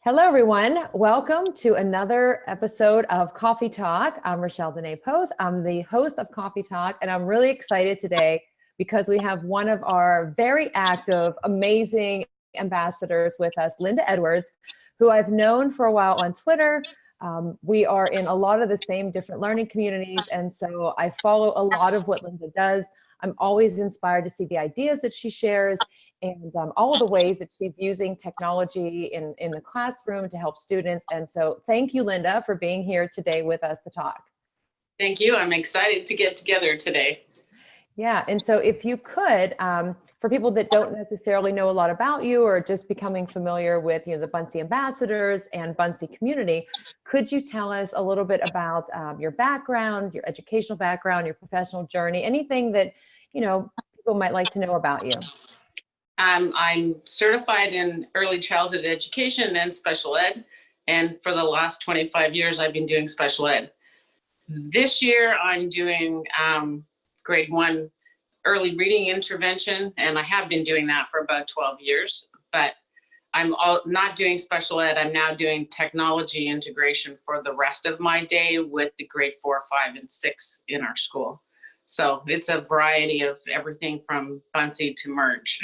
Hello, everyone. Welcome to another episode of Coffee Talk. I'm Rochelle Dene-Poth. I'm the host of Coffee Talk, and I'm really excited today because we have one of our very active, amazing ambassadors with us, Linda Edwards, who I've known for a while on Twitter. We are in a lot of the same different learning communities, and so I follow a lot of what Linda does. I'm always inspired to see the ideas that she shares and all of the ways that she's using technology in the classroom to help students. And so thank you, Linda, for being here today with us to talk. Thank you. I'm excited to get together today. Yeah, and so if you could, for people that don't necessarily know a lot about you or just becoming familiar with the Buncee Ambassadors and Buncee community, could you tell us a little bit about your background, your educational background, your professional journey, anything that people might like to know about you? I'm certified in early childhood education and special ed, and for the last 25 years I've been doing special ed. This year I'm doing grade 1 early reading intervention, and I have been doing that for about 12 years, but I'm not doing special ed. I'm now doing technology integration for the rest of my day with the grade 4, 5, and 6 in our school. So it's a variety of everything from Buncee to merge.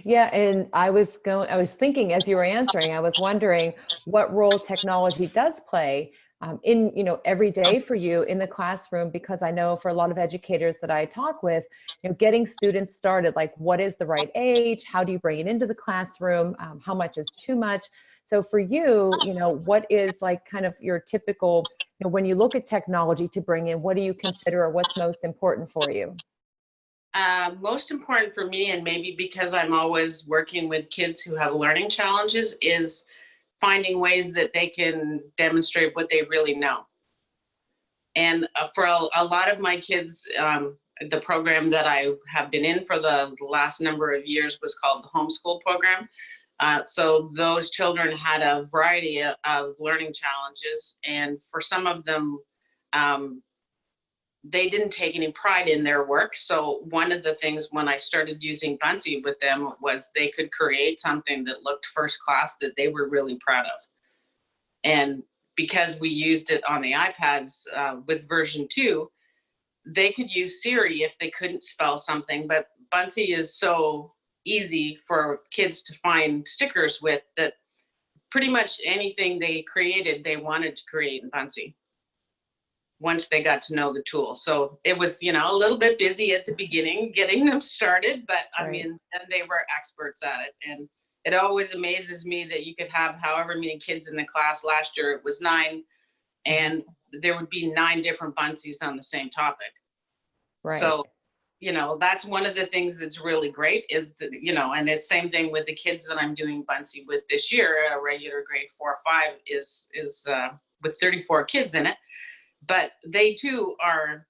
Yeah, and I was thinking as you were answering, I was wondering what role technology does play in every day for you in the classroom, because I know for a lot of educators that I talk with, getting students started, like what is the right age, how do you bring it into the classroom, how much is too much. So for you, what is like kind of your typical, when you look at technology to bring in, what do you consider, or what's most important for you? Most important for me, and maybe because I'm always working with kids who have learning challenges, is finding ways that they can demonstrate what they really know. And for a lot of my kids, the program that I have been in for the last number of years was called the Homeschool program. So those children had a variety of learning challenges, and for some of them, they didn't take any pride in their work. So one of the things when I started using Buncee with them was they could create something that looked first class that they were really proud of. And because we used it on the iPads with version 2, they could use Siri if they couldn't spell something, but Buncee is so easy for kids to find stickers with that pretty much anything they created, they wanted to create in Buncee once they got to know the tool. So it was, a little bit busy at the beginning getting them started, but I mean, and they were experts at it. And it always amazes me that you could have however many kids in the class. Last year it was 9, and there would be 9 different Buncees on the same topic. Right. So, that's one of the things that's really great is that, and it's same thing with the kids that I'm doing Buncee with this year. A regular grade 4 or 5 is with 34 kids in it. But they too are,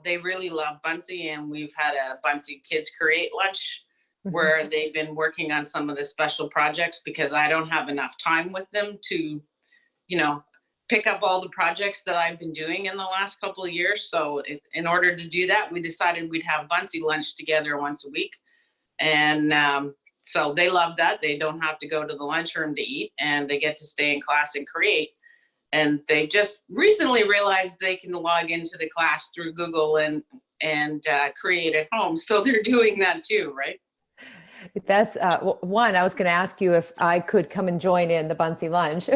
they really love Buncee, and we've had a Buncee Kids Create Lunch where they've been working on some of the special projects because I don't have enough time with them to, pick up all the projects that I've been doing in the last couple of years. So in order to do that, we decided we'd have Buncee lunch together once a week. And so they love that. They don't have to go to the lunchroom to eat, and they get to stay in class and create. And they just recently realized they can log into the class through Google and create at home. So they're doing that too, right? That's one, I was going to ask you if I could come and join in the Buncee lunch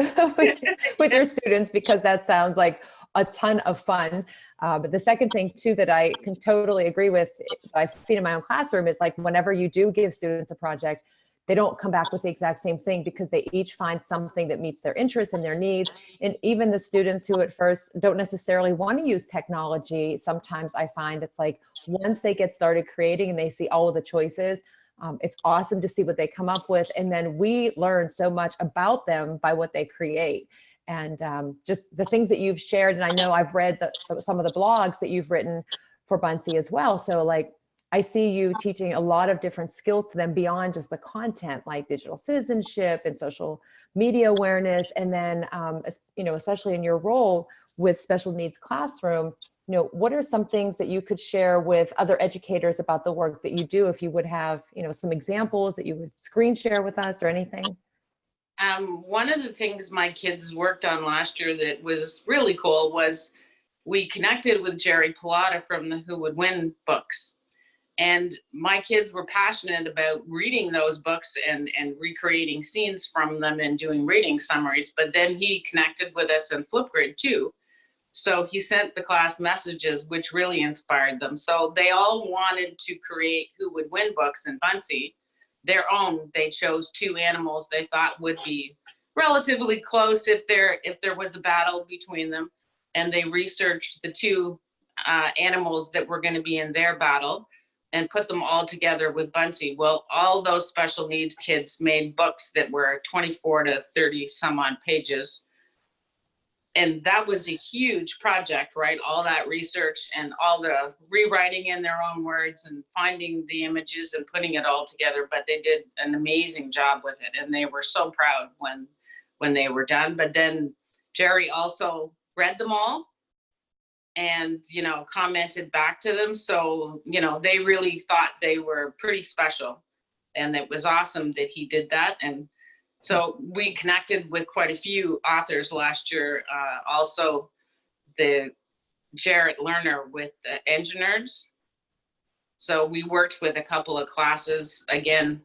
with your students, because that sounds like a ton of fun. But the second thing too, that I can totally agree with, I've seen in my own classroom, is like whenever you do give students a project, they don't come back with the exact same thing because they each find something that meets their interests and their needs. And even the students who at first don't necessarily want to use technology, sometimes I find it's like once they get started creating and they see all of the choices, it's awesome to see what they come up with. And then we learn so much about them by what they create. And just the things that you've shared, and I know I've read some of the blogs that you've written for Buncee as well. So like, I see you teaching a lot of different skills to them beyond just the content, like digital citizenship and social media awareness. And then, especially in your role with special needs classroom, what are some things that you could share with other educators about the work that you do? If you would have, some examples that you would screen share with us or anything? One of the things my kids worked on last year that was really cool was we connected with Jerry Pilata from the Who Would Win books. And my kids were passionate about reading those books and recreating scenes from them and doing reading summaries. But then he connected with us in Flipgrid too. So he sent the class messages, which really inspired them. So they all wanted to create Who Would Win books in Buncee, their own. They chose 2 animals they thought would be relatively close if there was a battle between them. And they researched the 2 animals that were going to be in their battle and put them all together with Buncee. Well, all those special needs kids made books that were 24 to 30 some odd pages. And that was a huge project, right? All that research and all the rewriting in their own words and finding the images and putting it all together. But they did an amazing job with it. And they were so proud when they were done. But then Jerry also read them all and, commented back to them. So, they really thought they were pretty special. And it was awesome that he did that. And so we connected with quite a few authors last year. Also, the Jarrett Lerner with the Engine Nerds. So we worked with a couple of classes, again,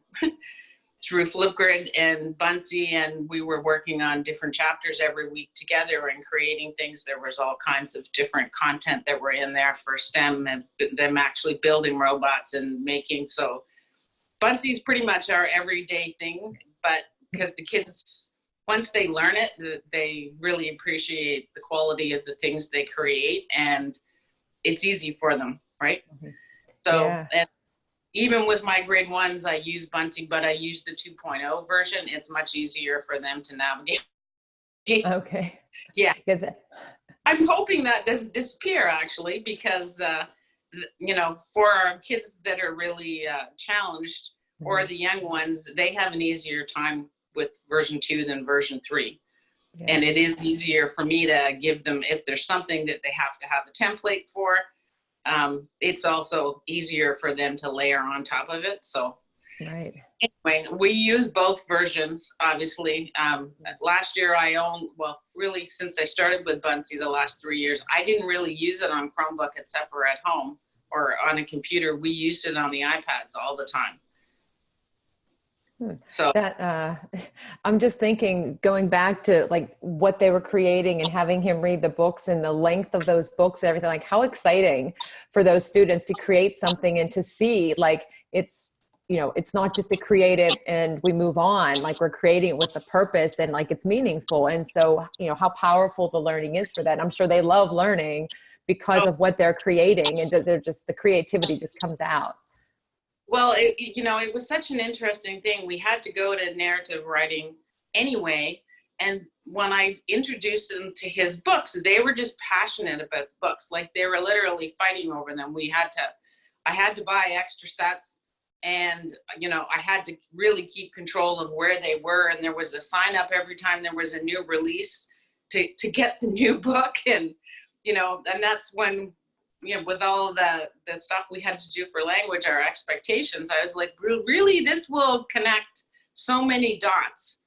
through Flipgrid and Buncee, and we were working on different chapters every week together and creating things. There was all kinds of different content that were in there for STEM and them actually building robots and making. So Buncee's pretty much our everyday thing, but because the kids, once they learn it, they really appreciate the quality of the things they create, and it's easy for them, right? Mm-hmm. So, yeah. And even with my grade 1s, I use Buncee, but I use the 2.0 version. It's much easier for them to navigate. Okay. Yeah. I'm hoping that doesn't disappear, actually, because, for our kids that are really challenged, mm-hmm. or the young ones, they have an easier time with version 2 than version 3. Yeah. And it is easier for me to give them, if there's something that they have to have a template for, it's also easier for them to layer on top of it. So right. Anyway, we use both versions, obviously. Last year really since I started with Buncee the last 3 years, I didn't really use it on Chromebook except for at home or on a computer. We used it on the iPads all the time. So that I'm just thinking, going back to like what they were creating and having him read the books and the length of those books and everything, like how exciting for those students to create something and to see like it's not just a creative and we move on, like we're creating it with the purpose and like it's meaningful. And so, how powerful the learning is for that. I'm sure they love learning because of what they're creating, and the creativity just comes out. Well, it was such an interesting thing. We had to go to narrative writing anyway. And when I introduced them to his books, they were just passionate about the books. Like they were literally fighting over them. I had to buy extra sets, and, I had to really keep control of where they were. And there was a sign up every time there was a new release to get the new book. And, and that's when, with all the stuff we had to do for language, our expectations, I was like, really, this will connect so many dots,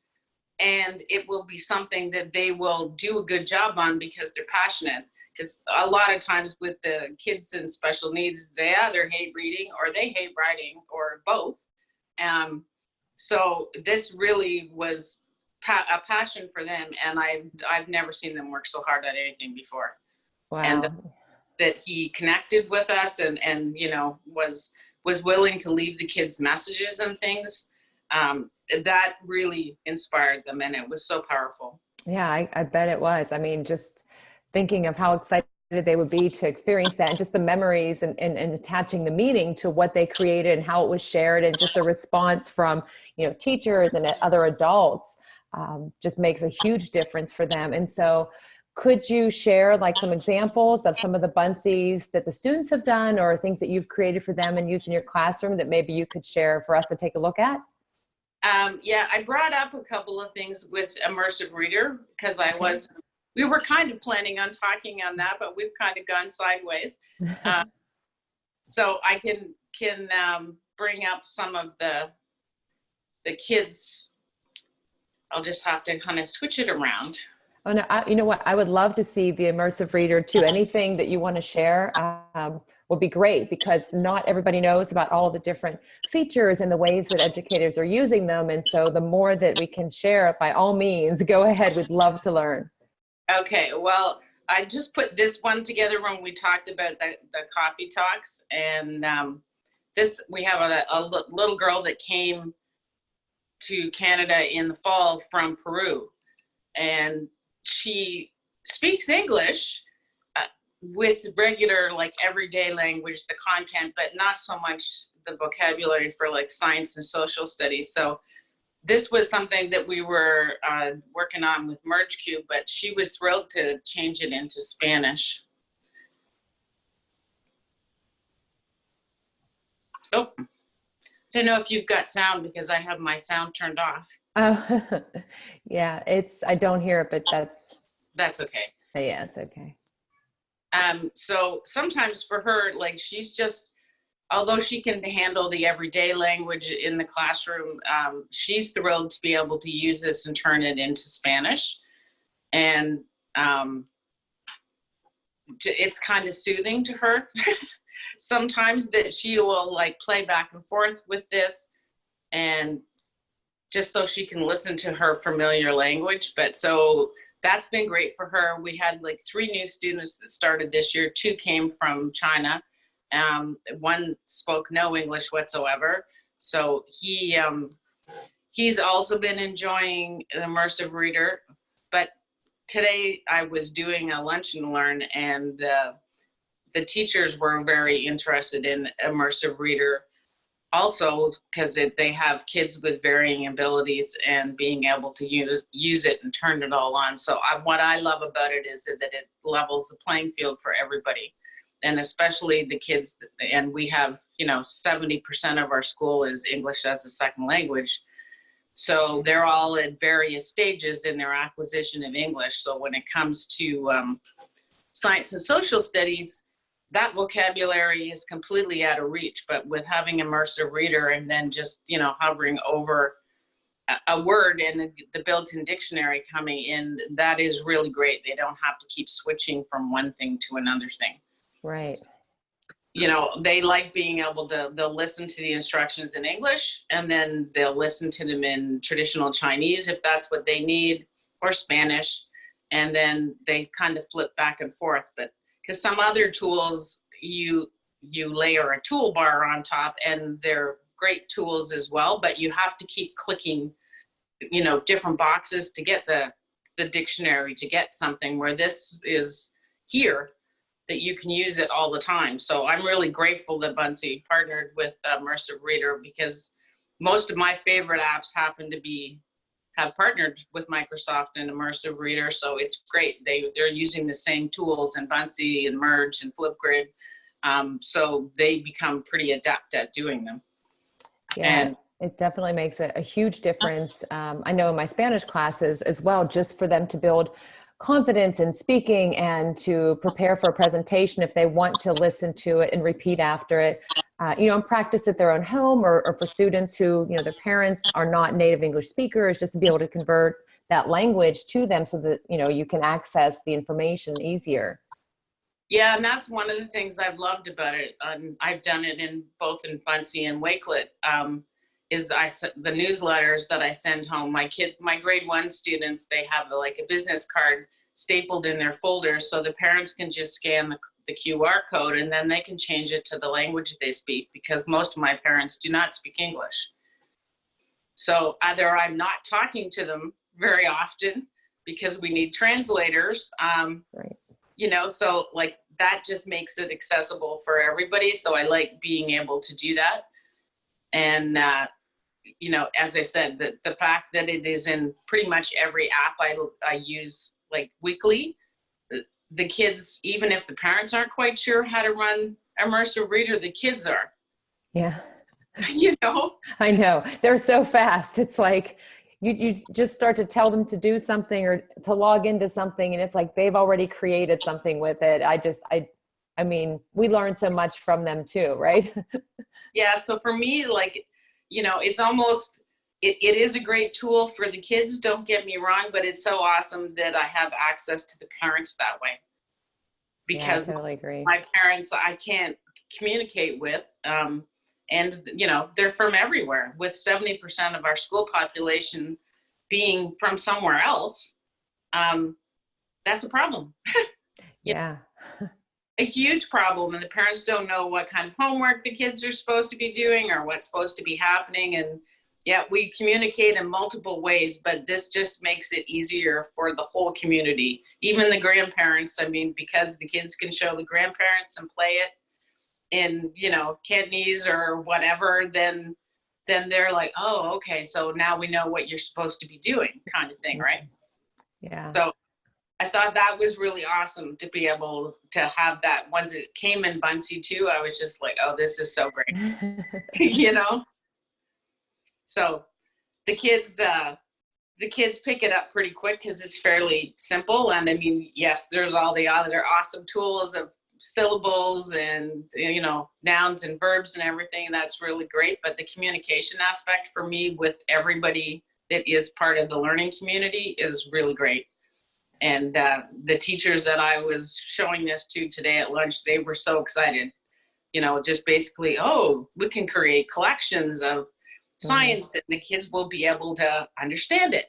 and it will be something that they will do a good job on because they're passionate. Because a lot of times with the kids in special needs, they either hate reading or they hate writing or both. So this really was a passion for them, and I've never seen them work so hard at anything before. Wow. And that he connected with us and was willing to leave the kids messages and things, that really inspired them, and it was so powerful. Yeah, I bet it was. I mean, just thinking of how excited they would be to experience that, and just the memories and attaching the meaning to what they created and how it was shared, and just the response from teachers and other adults just makes a huge difference for them. And so could you share like some examples of some of the Buncees that the students have done, or things that you've created for them and used in your classroom that maybe you could share for us to take a look at? Yeah, I brought up a couple of things with Immersive Reader because we were kind of planning on talking on that, but we've kind of gone sideways. So I can bring up some of the kids. I'll just have to kind of switch it around. Oh, no, you know what? I would love to see the immersive reader too. Anything that you want to share would be great, because not everybody knows about all the different features and the ways that educators are using them. And so the more that we can share, by all means, go ahead. We'd love to learn. Okay, well, I just put this one together when we talked about the coffee talks. And we have a little girl that came to Canada in the fall from Peru. And she speaks English with regular, like, everyday language, the content, but not so much the vocabulary for like science and social studies. So this was something that we were working on with MergeCube, but she was thrilled to change it into Spanish. Oh, I don't know if you've got sound, because I have my sound turned off. Oh, yeah, I don't hear it, but that's okay. Yeah, it's okay. So sometimes for her, like, she's just, although she can handle the everyday language in the classroom, she's thrilled to be able to use this and turn it into Spanish. And it's kind of soothing to her sometimes that she will, like, play back and forth with this, and just so she can listen to her familiar language. But so that's been great for her. We had like 3 new students that started this year. 2 came from China. One spoke no English whatsoever. So he's also been enjoying the Immersive Reader. But today I was doing a lunch and learn, and the teachers were very interested in Immersive Reader also, because they have kids with varying abilities, and being able to use it and turn it all on. So what I love about it is that it levels the playing field for everybody, and especially the kids. And we have, 70% of our school is English as a second language. So they're all at various stages in their acquisition of English. So when it comes to science and social studies, that vocabulary is completely out of reach. But with having Immersive Reader, and then just, hovering over a word and the built-in dictionary coming in, that is really great. They don't have to keep switching from one thing to another thing. Right. They like being able to, they'll listen to the instructions in English, and then they'll listen to them in traditional Chinese if that's what they need, or Spanish. And then they kind of flip back and forth. But because some other tools, you layer a toolbar on top, and they're great tools as well, but you have to keep clicking, different boxes to get the dictionary, to get something, where this is here, that you can use it all the time. So I'm really grateful that Buncee partnered with Immersive Reader, because most of my favorite apps happen to have partnered with Microsoft and Immersive Reader. So it's great. They're using the same tools in Buncee and Merge and Flipgrid. So they become pretty adept at doing them. Yeah, and it definitely makes a huge difference. I know in my Spanish classes as well, just for them to build confidence in speaking and to prepare for a presentation, if they want to listen to it and repeat after it, and practice at their own home, or for students who, their parents are not native English speakers, just to be able to convert that language to them so that, you can access the information easier. Yeah, and that's one of the things I've loved about it. I've done it both in Buncee and Wakelet. Is the newsletters that I send home. My grade 1 students, they have like a business card stapled in their folders, so the parents can just scan the QR code, and then they can change it to the language they speak, because most of my parents do not speak English. So either I'm not talking to them very often because we need translators, right. So like that just makes it accessible for everybody. So I like being able to do that. And, as I said, the fact that it is in pretty much every app I use, like, weekly, the kids, even if the parents aren't quite sure how to run Immersive Reader, the kids are. Yeah. I know. They're so fast. It's like you just start to tell them to do something or to log into something, and it's like they've already created something with it. I mean, we learn so much from them too, right? Yeah. So for me, like, it's almost, it is a great tool for the kids, don't get me wrong, but it's so awesome that I have access to the parents that way. Because yeah, I totally agree. my parents I can't communicate with, and you know, they're from everywhere. With 70% of our school population being from somewhere else, that's a problem. Yeah. A huge problem, and the parents don't know what kind of homework the kids are supposed to be doing or what's supposed to be happening. And yeah, we communicate in multiple ways, but this just makes it easier for the whole community, even the grandparents. I mean, because the kids can show the grandparents and play it in, you know, Cantonese or whatever, then they're like, oh, okay, so now we know what you're supposed to be doing, kind of thing, right? Yeah. So I thought that was really awesome to be able to have that. Once it came in Buncee too, I was just like, oh, this is so great. You know? So the kids pick it up pretty quick because it's fairly simple. And I mean, yes, there's all the other awesome tools of syllables and, you know, nouns and verbs and everything. That's really great. But the communication aspect for me with everybody that is part of the learning community is really great. And the teachers that I was showing this to today at lunch, they were so excited, you know, just basically, oh, we can create collections of science and the kids will be able to understand it,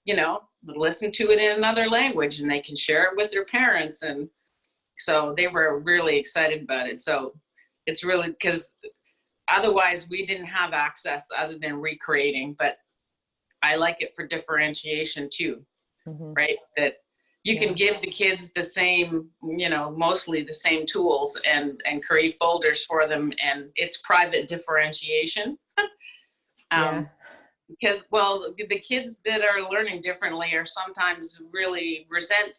you know, listen to it in another language and they can share it with their parents. And so they were really excited about it. So it's really, because otherwise we didn't have access other than recreating, but I like it for differentiation too. Right? That you can give the kids the same, you know, mostly the same tools and create folders for them, and it's private differentiation. Because, well, the kids that are learning differently are sometimes really resent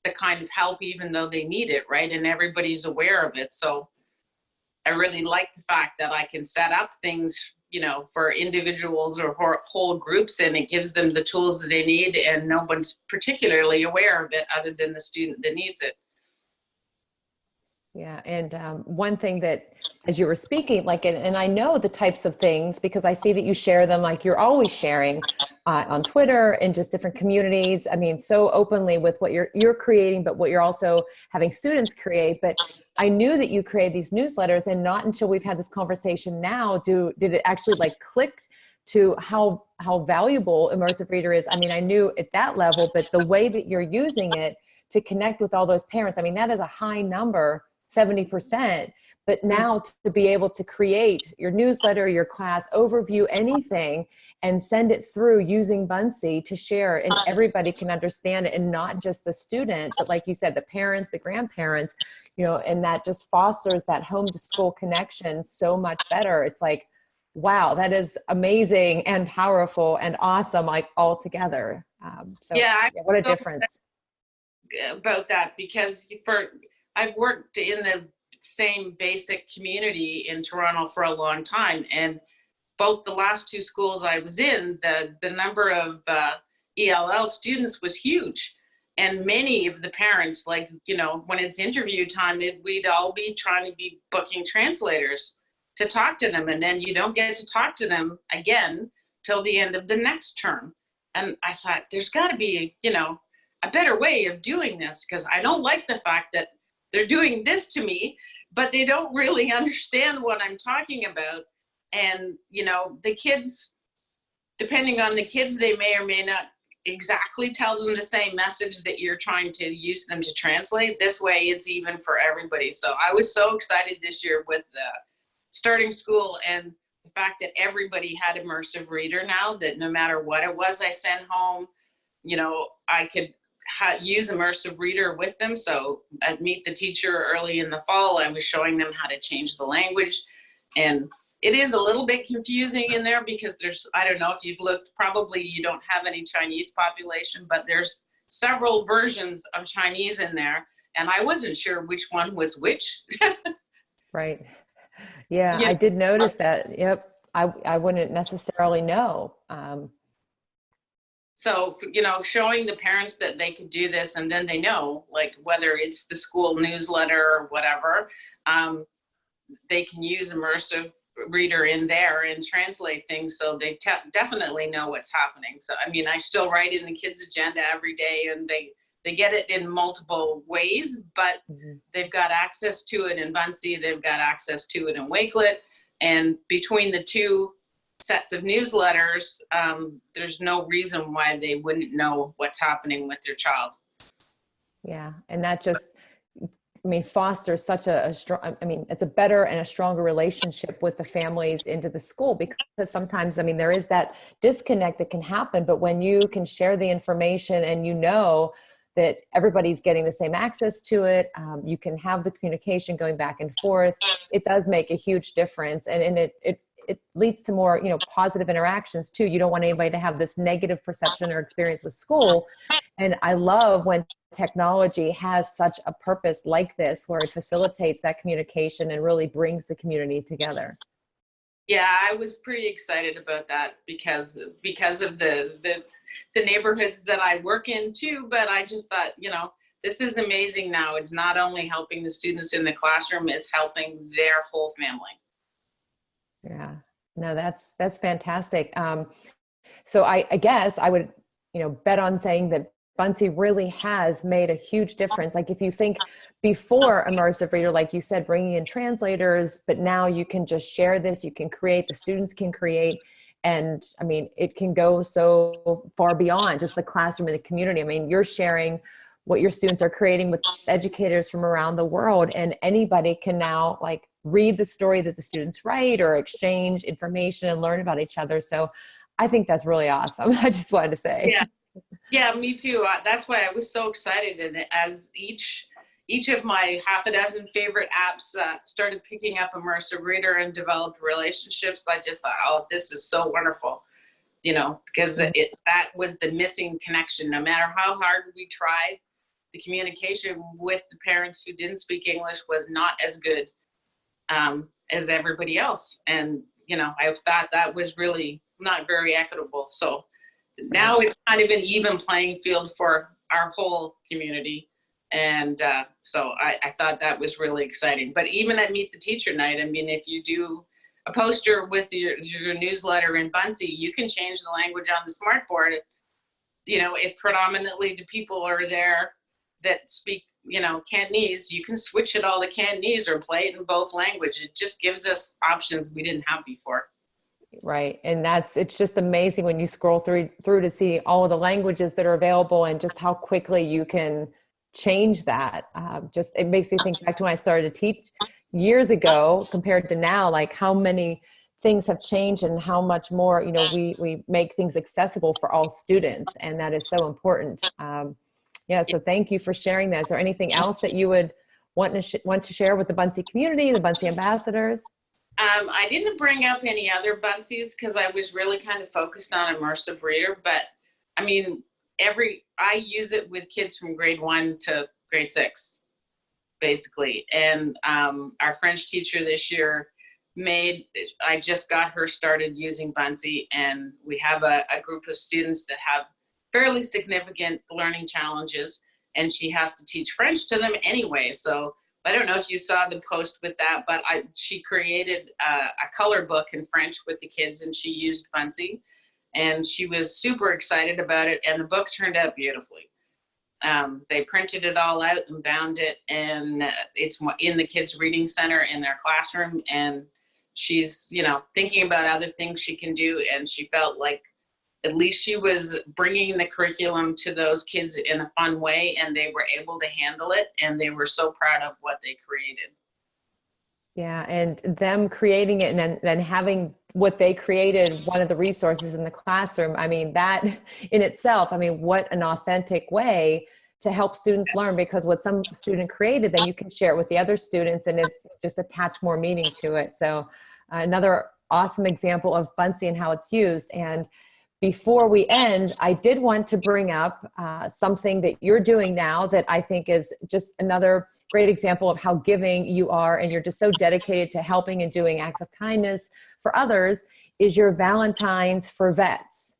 the kind of help even though they need it, right? And everybody's aware of it. So I really like the fact that I can set up things, you know, for individuals or whole groups, and it gives them the tools that they need, and no one's particularly aware of it other than the student that needs it. Yeah. And one thing that, as you were speaking, like, and I know the types of things because I see that you share them, like you're always sharing on Twitter and just different communities. I mean, so openly with what you're creating, but what you're also having students create. But I knew that you created these newsletters, and not until we've had this conversation now did it actually like click to how valuable Immersive Reader is. I mean, I knew at that level, but the way that you're using it to connect with all those parents, I mean, that is a high number, 70%. But now to be able to create your newsletter, your class overview, anything, and send it through using Buncee to share, and everybody can understand it, and not just the student, but like you said, the parents, the grandparents, you know, and that just fosters that home to school connection so much better. It's like, wow, that is amazing and powerful and awesome, like all together. What a difference. About that, because I've worked in the same basic community in Toronto for a long time, and both the last two schools I was in, the number of ELL students was huge. And many of the parents, like, you know, when it's interview time, we'd all be trying to be booking translators to talk to them. And then you don't get to talk to them again till the end of the next term. And I thought, there's got to be, you know, a better way of doing this, because I don't like the fact that they're doing this to me, but they don't really understand what I'm talking about. And, you know, the kids, depending on the kids, they may or may not exactly tell them the same message that you're trying to use them to translate. This way it's even for everybody. So I was so excited this year with starting school, and the fact that everybody had Immersive Reader now, that no matter what it was I sent home, you know, I could use Immersive Reader with them. So at Meet the Teacher early in the fall, I was showing them how to change the language. And it is a little bit confusing in there because there's, I don't know if you've looked, probably you don't have any Chinese population, but there's several versions of Chinese in there. And I wasn't sure which one was which. Right. Yeah, I did notice that. Yep. I wouldn't necessarily know. So, you know, showing the parents that they could do this, and then they know, like, whether it's the school newsletter or whatever, they can use Immersive Reader in there and translate things, so they definitely know what's happening. So I mean, I still write in the kids' agenda every day, and they get it in multiple ways, but they've got access to it in Buncee, they've got access to it in Wakelet, and between the two sets of newsletters, there's no reason why they wouldn't know what's happening with their child. Yeah, and that just, I mean, fosters such a strong, I mean, it's a better and a stronger relationship with the families into the school, because sometimes, I mean, there is that disconnect that can happen, but when you can share the information and you know that everybody's getting the same access to it, you can have the communication going back and forth, it does make a huge difference. And it leads to more, you know, positive interactions too. You don't want anybody to have this negative perception or experience with school. And I love when technology has such a purpose like this, where it facilitates that communication and really brings the community together. Yeah, I was pretty excited about that because of the neighborhoods that I work in too. But I just thought, you know, this is amazing now. It's not only helping the students in the classroom, it's helping their whole family. Yeah, no, that's fantastic. So I guess I would, you know, bet on saying that Buncee really has made a huge difference. Like if you think before Immersive Reader, like you said, bringing in translators, but now you can just share this, you can create, the students can create. And I mean, it can go so far beyond just the classroom and the community. I mean, you're sharing what your students are creating with educators from around the world, and anybody can now like read the story that the students write or exchange information and learn about each other. So I think that's really awesome. I just wanted to say. Yeah, me too. That's why I was so excited. And as each of my half a dozen favorite apps started picking up Immersive Reader and developed relationships, I just thought, oh, this is so wonderful, you know, because that was the missing connection. No matter how hard we tried, the communication with the parents who didn't speak English was not as good as everybody else. And, you know, I thought that was really not very equitable. So now it's kind of an even playing field for our whole community. And so I thought that was really exciting. But even at Meet the Teacher Night, I mean, if you do a poster with your newsletter in Buncee, you can change the language on the smartboard. You know, if predominantly the people are there that speak, you know, Cantonese, you can switch it all to Cantonese or play it in both languages. It just gives us options we didn't have before. Right. And it's just amazing when you scroll through to see all of the languages that are available and just how quickly you can change that. Just, it makes me think back to when I started to teach years ago compared to now, like how many things have changed and how much more, you know, we make things accessible for all students. And that is so important. Yeah. So thank you for sharing that. Is there anything else that you would want to share with the Buncee community, the Buncee ambassadors? I didn't bring up any other Buncees because I was really kind of focused on Immersive Reader, but I mean, I use it with kids from grade 1 to grade 6, basically. And our French teacher this year I just got her started using Buncee, and we have a group of students that have fairly significant learning challenges, and she has to teach French to them anyway. So I don't know if you saw the post with that, but she created a color book in French with the kids, and she used Buncee, and she was super excited about it, and the book turned out beautifully. They printed it all out and bound it, and it's in the kids' reading center in their classroom, and she's, you know, thinking about other things she can do, and she felt like at least she was bringing the curriculum to those kids in a fun way, and they were able to handle it, and they were so proud of what they created. Yeah, and them creating it and then having what they created, one of the resources in the classroom. I mean, that in itself, I mean, what an authentic way to help students learn, because what some student created, then you can share it with the other students, and it's just attach more meaning to it. So another awesome example of Buncee and how it's used. And before we end, I did want to bring up something that you're doing now that I think is just another great example of how giving you are, and you're just so dedicated to helping and doing acts of kindness for others, is your Valentine's for Vets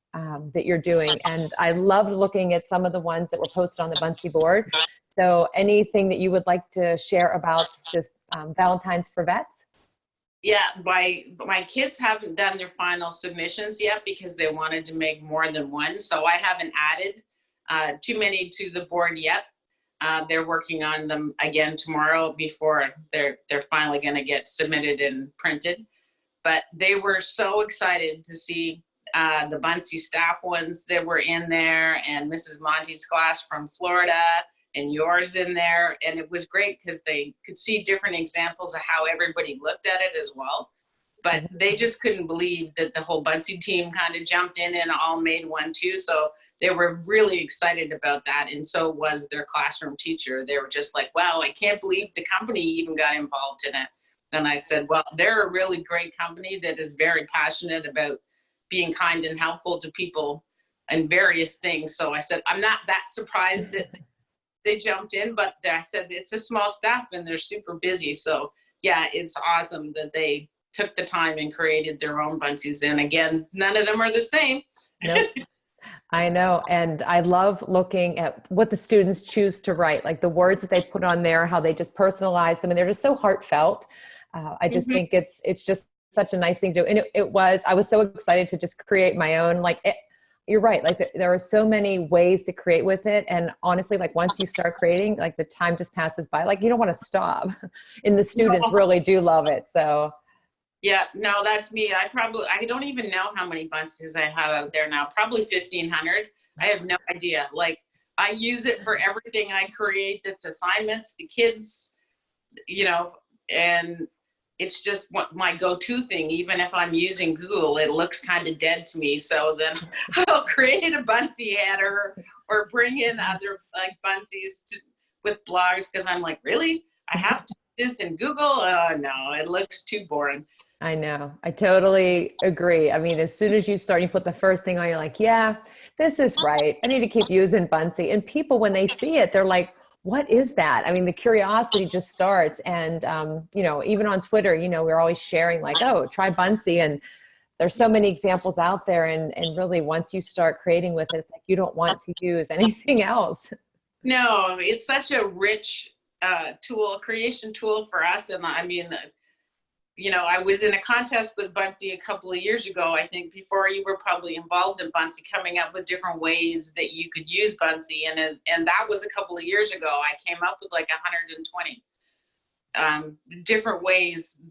that you're doing. And I loved looking at some of the ones that were posted on the Buncee board. So anything that you would like to share about this Valentine's for Vets? Yeah, my kids haven't done their final submissions yet because they wanted to make more than one. So I haven't added too many to the board yet. They're working on them again tomorrow before they're finally going to get submitted and printed. But they were so excited to see the Buncee staff ones that were in there, and Mrs. Monty's class from Florida, and yours in there. And it was great because they could see different examples of how everybody looked at it as well. But they just couldn't believe that the whole Buncee team kind of jumped in and all made one too. So they were really excited about that. And so was their classroom teacher. They were just like, wow, I can't believe the company even got involved in it. And I said, well, they're a really great company that is very passionate about being kind and helpful to people and various things. So I said, I'm not that surprised that they jumped in, but I said, it's a small staff and they're super busy. So yeah, it's awesome that they took the time and created their own Buncees. And again, none of them are the same. Nope. I know. And I love looking at what the students choose to write, like the words that they put on there, how they just personalize them. And they're just so heartfelt. I just think it's just such a nice thing to do. And I was so excited to just create my own, you're right. Like there are so many ways to create with it. And honestly, like once you start creating, like the time just passes by, like you don't want to stop. And the students really do love it. So yeah, no, that's me. I don't even know how many Buncees I have out there now. Probably 1,500. I have no idea. Like I use it for everything I create. That's assignments, the kids, and it's just my go-to thing. Even if I'm using Google, it looks kind of dead to me. So then I'll create a Buncee header or bring in other like Buncees with blogs because I'm like, really? I have to do this in Google? No, it looks too boring. I know. I totally agree. I mean, as soon as you start, you put the first thing on, you're like, yeah, this is right. I need to keep using Buncee. And people, when they see it, they're like, what is that? I mean, the curiosity just starts. And, even on Twitter, we're always sharing like, oh, try Buncee. And there's so many examples out there. And really, once you start creating with it, it's like, you don't want to use anything else. No, it's such a rich creation tool for us. And I mean, I was in a contest with Buncee a couple of years ago, I think before you were probably involved in Buncee, coming up with different ways that you could use Buncee. And that was a couple of years ago. I came up with like 120 different ways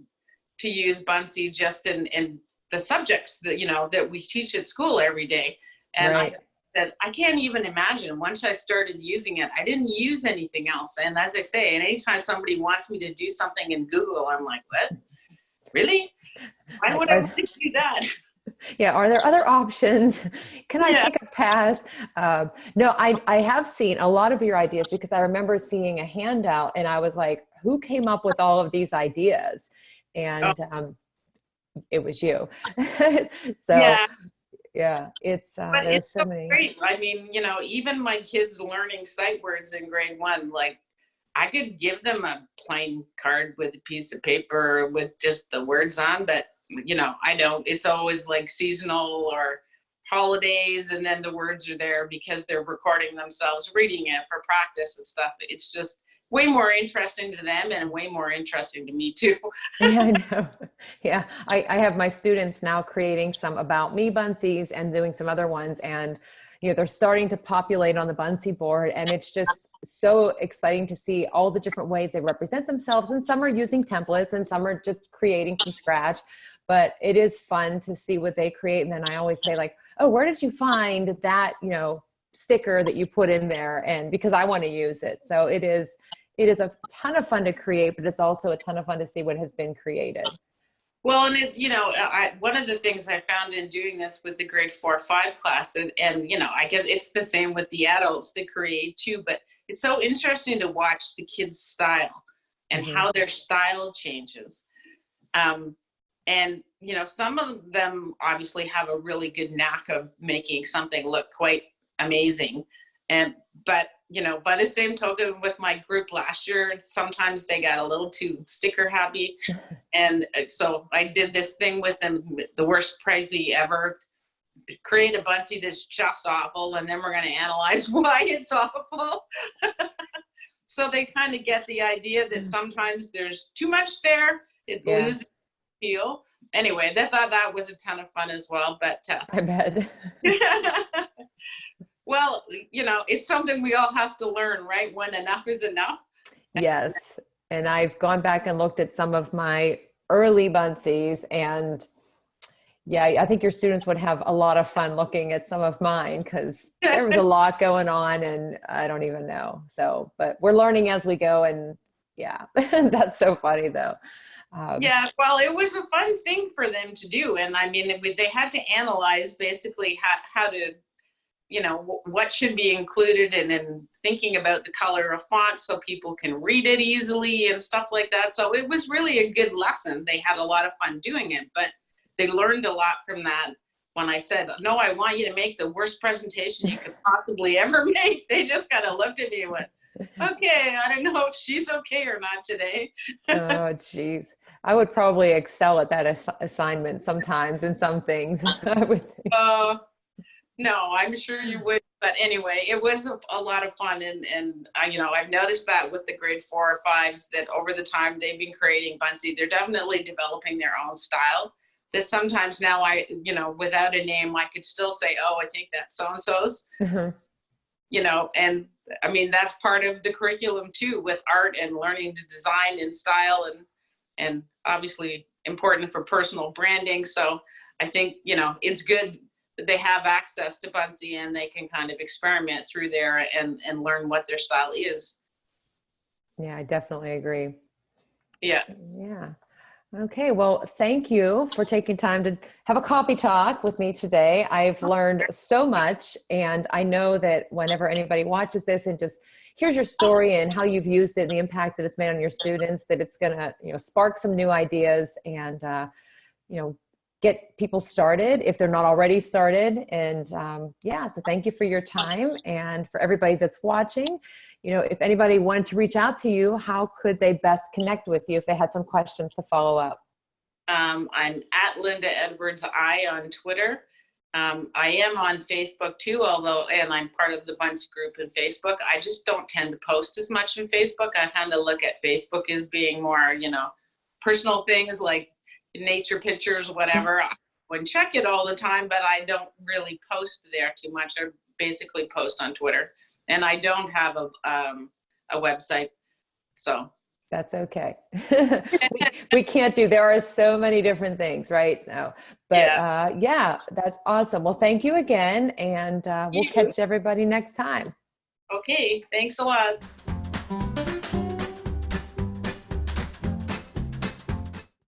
to use Buncee just in the subjects that, that we teach at school every day. And right. I can't even imagine once I started using it, I didn't use anything else. And as I say, and anytime somebody wants me to do something in Google, I'm like, what? Really? Why would I want to do that? Yeah. Are there other options? Can I take a pass? No, I have seen a lot of your ideas because I remember seeing a handout and I was like, who came up with all of these ideas? And it was you. So it's there's so many. Great. I mean, even my kids learning sight words in grade 1, like I could give them a plain card with a piece of paper with just the words on, but I don't, it's always like seasonal or holidays. And then the words are there because they're recording themselves reading it for practice and stuff. It's just way more interesting to them and way more interesting to me too. Yeah, I know. Yeah. I have my students now creating some about me Buncees and doing some other ones. And, they're starting to populate on the Buncee board. And it's just so exciting to see all the different ways they represent themselves. And some are using templates and some are just creating from scratch. But it is fun to see what they create. And then I always say like, oh, where did you find that, sticker that you put in there? And because I want to use it. So it is a ton of fun to create, but it's also a ton of fun to see what has been created. Well, and it's, one of the things I found in doing this with the grade 4-5 class, and I guess it's the same with the adults that create too, but it's so interesting to watch the kids' style and how their style changes. And, some of them obviously have a really good knack of making something look quite amazing. But by the same token with my group last year, sometimes they got a little too sticker happy. And so I did this thing with them, the worst pricey ever, create a Buncee that's just awful. And then we're going to analyze why it's awful. So they kind of get the idea that sometimes there's too much there. It loses feel. Anyway, they thought that was a ton of fun as well. But I bet. well, you know, it's something we all have to learn, right? When enough is enough. Yes. And I've gone back and looked at some of my early Buncees, and yeah, I think your students would have a lot of fun looking at some of mine, because there was a lot going on and I don't even know. So, but we're learning as we go, and yeah, that's so funny though. Yeah, well, it was a fun thing for them to do. And I mean, they had to analyze basically how to, you know, what should be included, and then thinking about the color of font so people can read it easily and stuff like that. So it was really a good lesson. They had a lot of fun doing it, but they learned a lot from that. When I said, no, I want you to make the worst presentation you could possibly ever make, they just kind of looked at me and went, okay, I don't know if she's okay or not today. Oh, geez. I would probably excel at that assignment sometimes in some things. I would think. No, I'm sure you would. But anyway, it was a lot of fun. And you know, I've noticed that with the grade 4 or 5s, that over the time they've been creating Buncee, they're definitely developing their own style. That sometimes now you know, without a name, I could still say, oh, I think that's so-and-so's. Mm-hmm. You know, and I mean, that's part of the curriculum too, with art and learning to design and style, and obviously important for personal branding. So I think, you know, it's good that they have access to Buncee and they can kind of experiment through there and learn what their style is. Yeah, I definitely agree. Yeah. Yeah. Okay. Well, thank you for taking time to have a coffee talk with me today. I've learned so much, and I know that whenever anybody watches this and just hears your story and how you've used it and the impact that it's made on your students, that it's going to, you know, spark some new ideas and, you know, get people started if they're not already started. And yeah, so thank you for your time. And for everybody that's watching, you know, if anybody wanted to reach out to you, how could they best connect with you if they had some questions to follow up? I'm at Linda Edwards on Twitter. I am on Facebook too, and I'm part of the Buncee group in Facebook. I just don't tend to post as much on Facebook. I kind of look at Facebook as being more, you know, personal things like nature pictures, whatever. I wouldn't check it all the time, but I don't really post there too much. I basically post on Twitter, and I don't have a website, so. That's okay. we can't do, there are so many different things right now, but yeah, that's awesome. Well, thank you again. And we'll catch everybody next time. Okay. Thanks a lot.